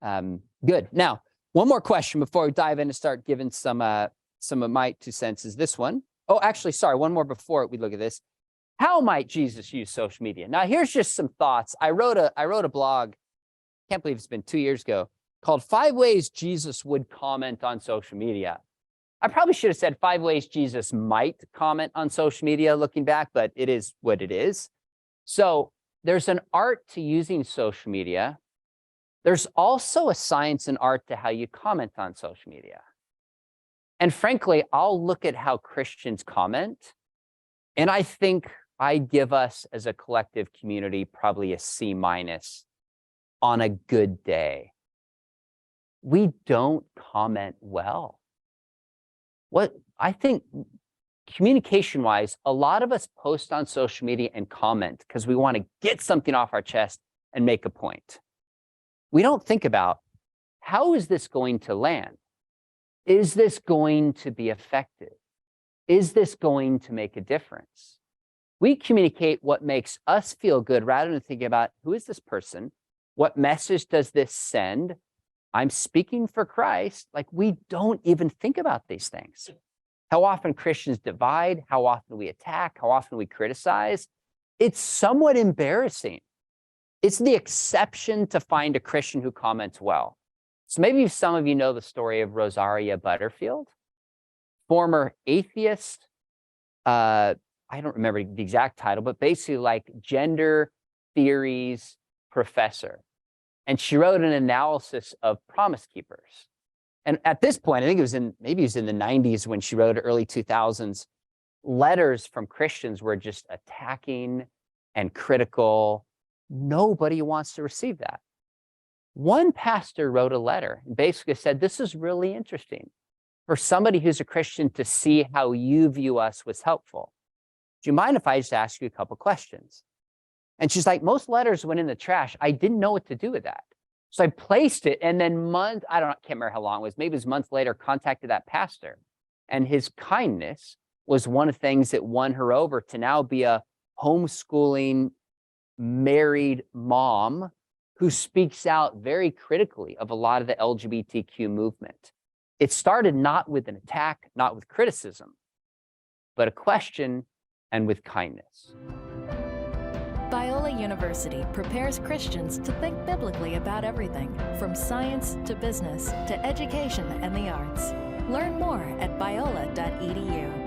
Good. Now, one more question before we dive in and start giving some of my 2 cents is this one. Oh, actually, sorry, one more before we look at this. How might Jesus use social media? Now, here's just some thoughts. I wrote a blog, can't believe it's been 2 years ago, called 5 Ways Jesus Would Comment on Social Media. I probably should have said 5 ways Jesus might comment on social media looking back, but it is what it is. So there's an art to using social media. There's also a science and art to how you comment on social media. And frankly, I'll look at how Christians comment, and I think I give us as a collective community probably a C- on a good day. We don't comment well. What I think communication-wise, a lot of us post on social media and comment because we want to get something off our chest and make a point. We don't think about, how is this going to land? Is this going to be effective? Is this going to make a difference? We communicate what makes us feel good rather than thinking about, who is this person? What message does this send? I'm speaking for Christ. Like, we don't even think about these things. How often Christians divide, how often we attack, how often we criticize. It's somewhat embarrassing. It's the exception to find a Christian who comments well. So maybe some of you know the story of Rosaria Butterfield, former atheist, I don't remember the exact title, but basically like gender theories professor. And she wrote an analysis of Promise Keepers. And at this point, I think maybe it was in the 90s when she wrote it, early 2000s, letters from Christians were just attacking and critical. Nobody wants to receive that. One pastor wrote a letter and basically said, this is really interesting. For somebody who's a Christian to see how you view us was helpful. Do you mind if I just ask you a couple questions? And she's like, most letters went in the trash. I didn't know what to do with that. So I placed it, and then can't remember how long it was, maybe it was months later, contacted that pastor. And his kindness was one of the things that won her over to now be a homeschooling, married mom who speaks out very critically of a lot of the LGBTQ movement. It started not with an attack, not with criticism, but a question and with kindness. Biola University prepares Christians to think biblically about everything, from science to business to education and the arts. Learn more at biola.edu.